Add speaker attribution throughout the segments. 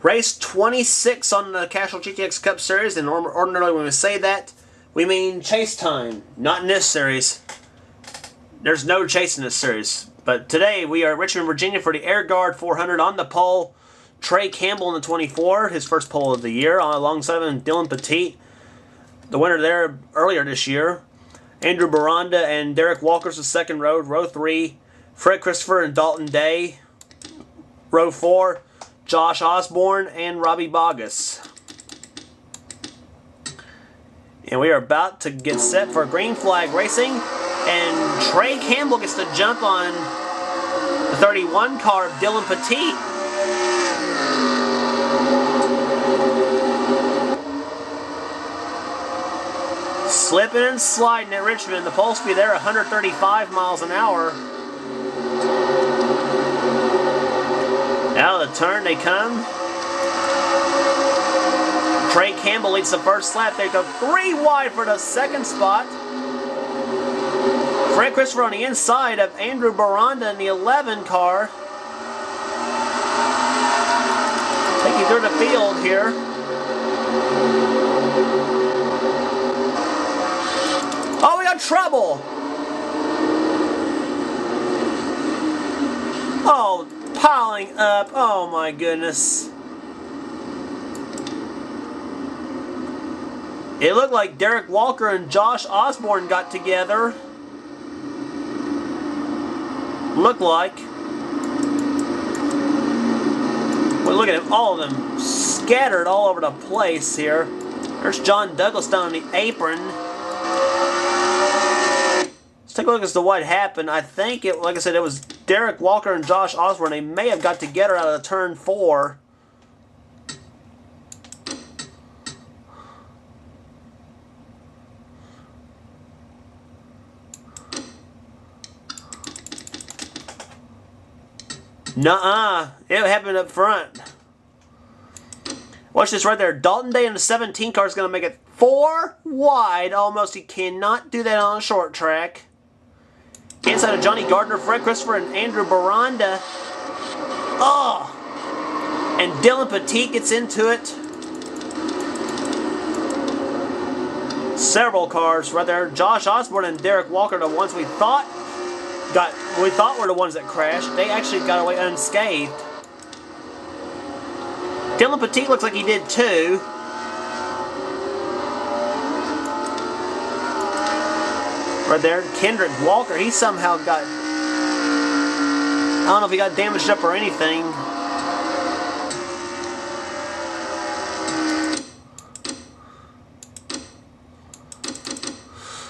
Speaker 1: Race 26 on the Castrol GTX Cup Series, and ordinarily when we say that, we mean chase time. Not in this series. There's no chase in this series. But today we are at Richmond, Virginia for the Air Guard 400 on the pole. Trey Campbell in the 24, his first pole of the year, alongside him Dylan Petit, the winner there earlier this year. Andrew Baranda and Derek Walker's the second row, row 3. Fred Christopher and Dalton Day, row 4. Josh Osborne and Robbie Bogus. And we are about to get set for green flag racing. And Trey Campbell gets the jump on the 31 car of Dylan Petit. Slipping and sliding at Richmond. The pole speed there, 135 miles an hour. Out of the turn they come. Trey Campbell leads the first lap. They go 3 wide for the second spot. Fred Christopher on the inside of Andrew Baranda in the 11 car. Take you through the field here. Oh, we got trouble. Oh, piling up. Oh my goodness. It looked like Derek Walker and Josh Osborne got together. Looked like. Well, look at him. All of them scattered all over the place here. There's John Douglas down on the apron. Let's take a look as to what happened. I think, like I said, it was Derek Walker and Josh Osborne. They may have got together out of turn 4. Nuh-uh. It happened up front. Watch this right there. Dalton Day in the 17 car is going to make it 4 wide almost. He cannot do that on a short track. Inside of Johnny Gardner, Fred Christopher, and Andrew Baranda. Oh! And Dylan Petit gets into it. Several cars right there. Josh Osborne and Derek Walker, the ones we thought were the ones that crashed. They actually got away unscathed. Dylan Petit looks like he did too. Right there, Kendrick Walker, he somehow got, I don't know if he got damaged up or anything.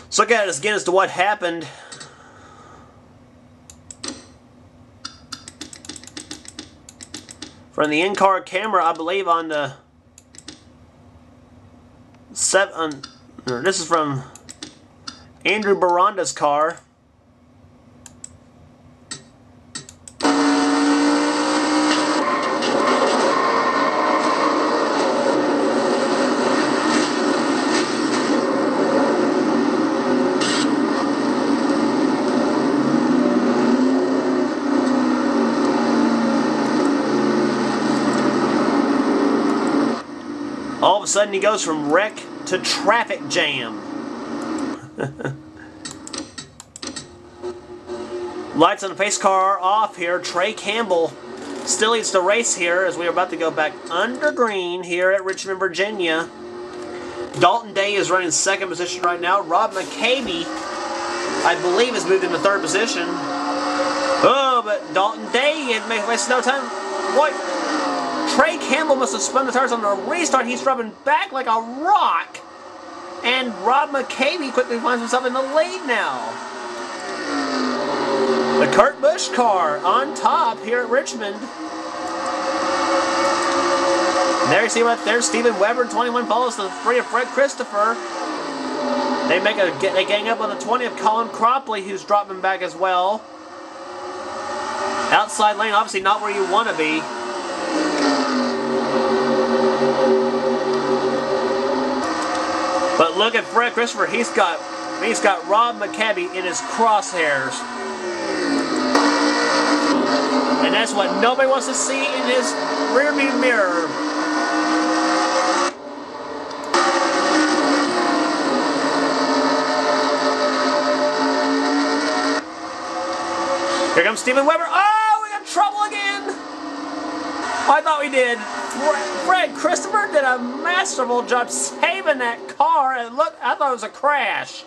Speaker 1: Let's look at it again as to what happened. From the in-car camera, I believe on the this is from Andrew Baranda's car. All of a sudden he goes from wreck to traffic jam. Lights on the pace car are off here. Trey Campbell still leads the race here as we are about to go back under green here at Richmond, Virginia. Dalton Day is running second position right now. Rob McCabe, I believe, has moved into third position. Oh, but Dalton Day wastes no time. What? Trey Campbell must have spun the tires on the restart. He's dropping back like a rock. And Rob McCabe quickly finds himself in the lead now. The Kurt Busch car on top here at Richmond. And there you see what there's Steven Weber, 21 follows the 3 of Fred Christopher. They gang up on the 20 of Colin Cropley, who's dropping back as well. Outside lane, obviously not where you want to be. But look at Fred Christopher. He's got Rob McCabe in his crosshairs. And that's what nobody wants to see in his rearview mirror. Here comes Steven Weber. Oh, we got trouble again. I thought we did. Fred Christopher did a masterful job saving that car. And look, I thought it was a crash.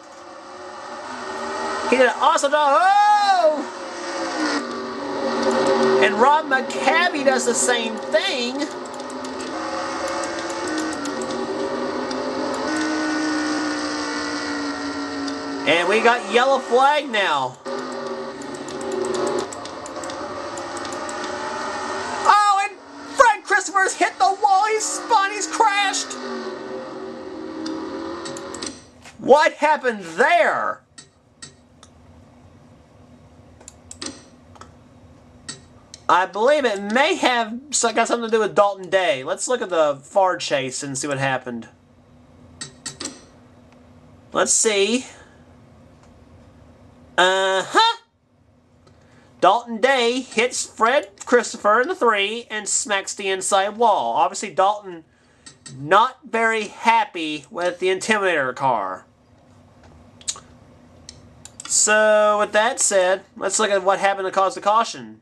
Speaker 1: He did an awesome job. Oh! And Rob McCabe does the same thing. And we got yellow flag now. Oh, and Fred Christopher's hit the wall. He's spun. He's crashed. What happened there? I believe it may have got something to do with Dalton Day. Let's look at the far chase and see what happened. Let's see. Dalton Day hits Fred Christopher in the 3 and smacks the inside wall. Obviously, Dalton not very happy with the Intimidator car. So, with that said, let's look at what happened to cause the caution.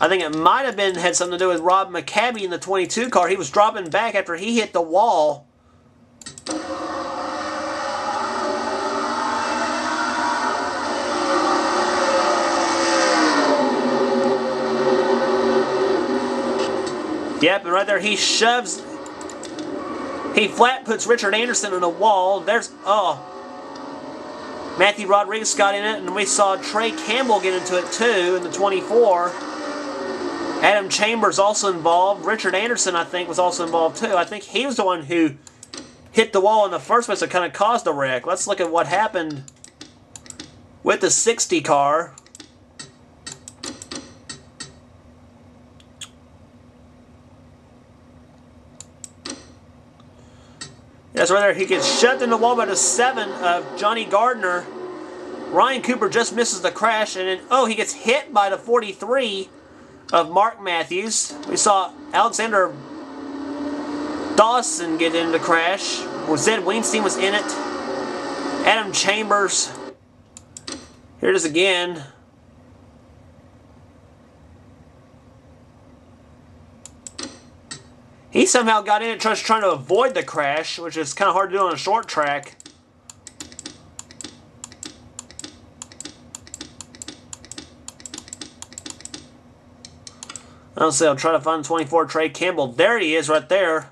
Speaker 1: I think it might have had something to do with Rob McCabe in the 22 car. He was dropping back after he hit the wall. Yep, and right there he shoves. He flat puts Richard Anderson in the wall. There's, Matthew Rodriguez got in it, and we saw Trey Campbell get into it too in the 24. Adam Chambers also involved. Richard Anderson, I think, was also involved too. I think he was the one who hit the wall in the first place that kind of caused the wreck. Let's look at what happened with the 60 car. That's right there. He gets shoved in the wall by the 7 of Johnny Gardner. Ryan Cooper just misses the crash, and then, he gets hit by the 43 of Mark Matthews. We saw Alexander Dawson get into the crash. Zed Weinstein was in it. Adam Chambers. Here it is again. He somehow got in it just trying to avoid the crash, which is kind of hard to do on a short track. Honestly, I'll try to find 24 Trey Campbell. There he is right there.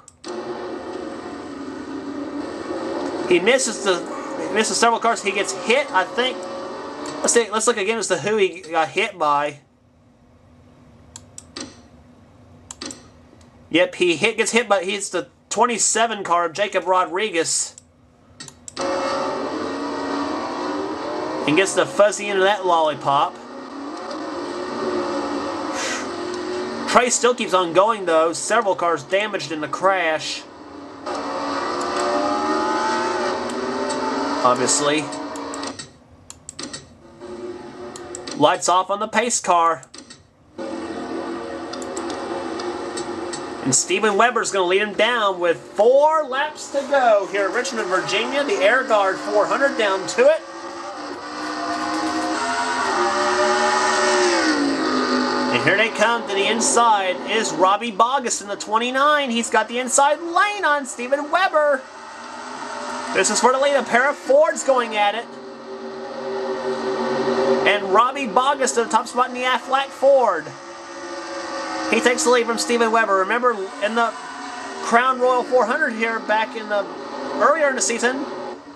Speaker 1: He misses several cars. He gets hit, I think. Let's look again as to who he got hit by. Yep, gets hit by, he's the 27 car of Jacob Rodriguez. And gets the fuzzy end of that lollipop. Trey still keeps on going though. Several cars damaged in the crash. Obviously. Lights off on the pace car. And Steven Weber's going to lead him down with 4 laps to go here at Richmond, Virginia. The Air Guard 400 down to it. And here they come to the inside is Robbie Bogus in the 29. He's got the inside lane on Steven Weber. This is for the lead. A pair of Fords going at it. And Robbie Bogus to the top spot in the Aflac Ford. He takes the lead from Steven Weber. Remember, in the Crown Royal 400 here back in the earlier in the season,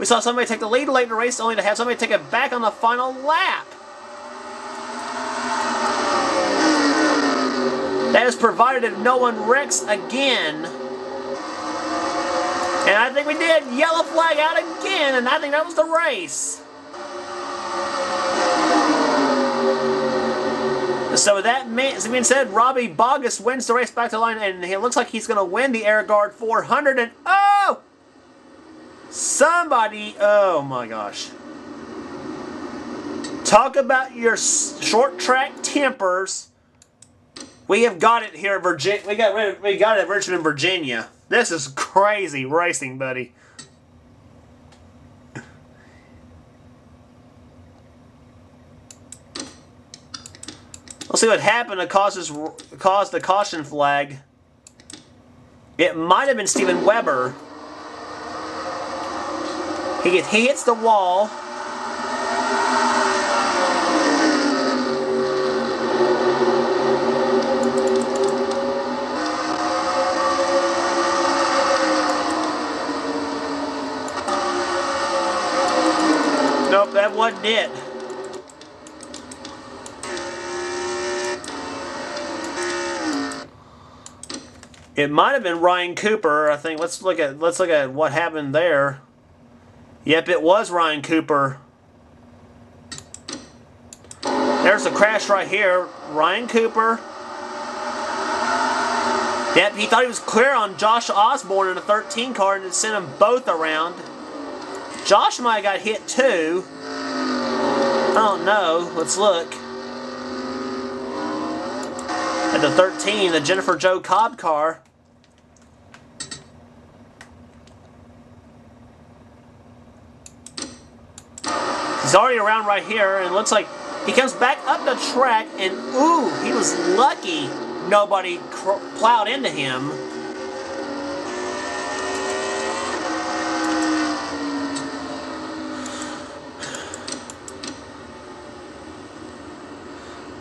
Speaker 1: we saw somebody take the lead late in the race only to have somebody take it back on the final lap. That is provided if no one wrecks again. And I think we did. Yellow flag out again, and I think that was the race. So with that being said, Robbie Bogus wins the race back to the line, and it looks like he's going to win the Air Guard 400. And somebody, oh my gosh. Talk about your short track tempers. We have got it here at Virginia. We got it at Richmond, Virginia. This is crazy racing, buddy. We'll see what happened to cause the caution flag. It might have been Steven Weber. He hits the wall. Nope, that wasn't it. It might have been Ryan Cooper. I think let's look at what happened there. Yep, it was Ryan Cooper. There's the crash right here. Ryan Cooper. Yep, he thought he was clear on Josh Osborne in a 13 car and it sent them both around. Josh might have got hit too. I don't know. Let's look. At the 13, the Jennifer Jo Cobb car. He's already around right here, and it looks like he comes back up the track, and ooh, he was lucky nobody plowed into him.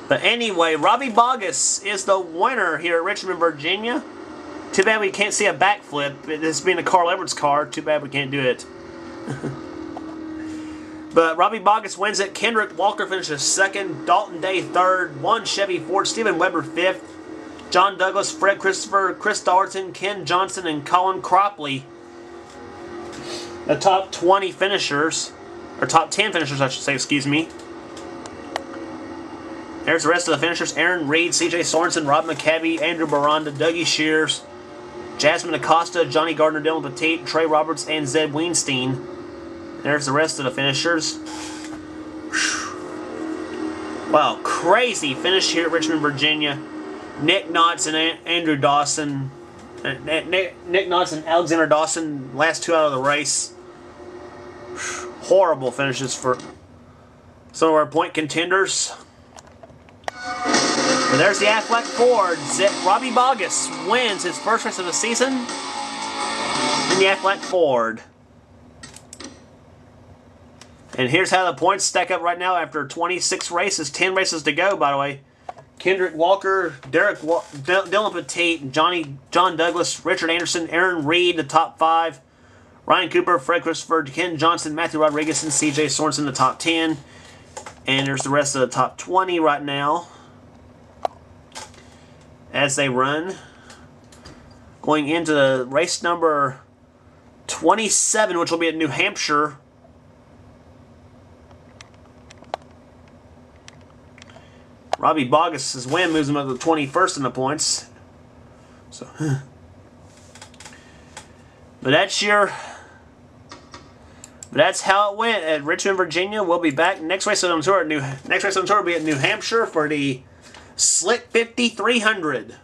Speaker 1: But anyway, Robbie Bogus is the winner here at Richmond, Virginia. Too bad we can't see a backflip. This being a Carl Edwards car, too bad we can't do it. But Robbie Bogus wins it. Kendrick Walker finishes second. Dalton Day third. One Chevy Ford. Steven Weber fifth. John Douglas, Fred Christopher, Chris Darton, Ken Johnson, and Colin Cropley. The top 20 finishers. Or top 10 finishers, I should say, excuse me. There's the rest of the finishers. Aaron Reed, CJ Sorensen, Rob McCabe, Andrew Baranda, Dougie Shears, Jasmine Acosta, Johnny Gardner, Dylan Petit, Trey Roberts, and Zed Weinstein. There's the rest of the finishers. Wow, crazy finish here at Richmond, Virginia. Nick Knotts and Andrew Dawson. Nick Knotts and Alexander Dawson, last two out of the race. Horrible finishes for some of our point contenders. But there's the Aflac Ford. Robbie Bogus wins his first race of the season in the Aflac Ford. And here's how the points stack up right now after 26 races. 10 races to go, by the way. Kendrick Walker, Dylan Petit, John Douglas, Richard Anderson, Aaron Reed, the top 5. Ryan Cooper, Fred Christopher, Ken Johnson, Matthew Rodriguez, and CJ Sorensen, the top 10. And there's the rest of the top 20 right now as they run. Going into race number 27, which will be at New Hampshire. Robbie Bogus' win moves him up to 21st in the points. So, but that's how it went at Richmond, Virginia. We'll be back next race on tour will be at New Hampshire for the Slick 5300.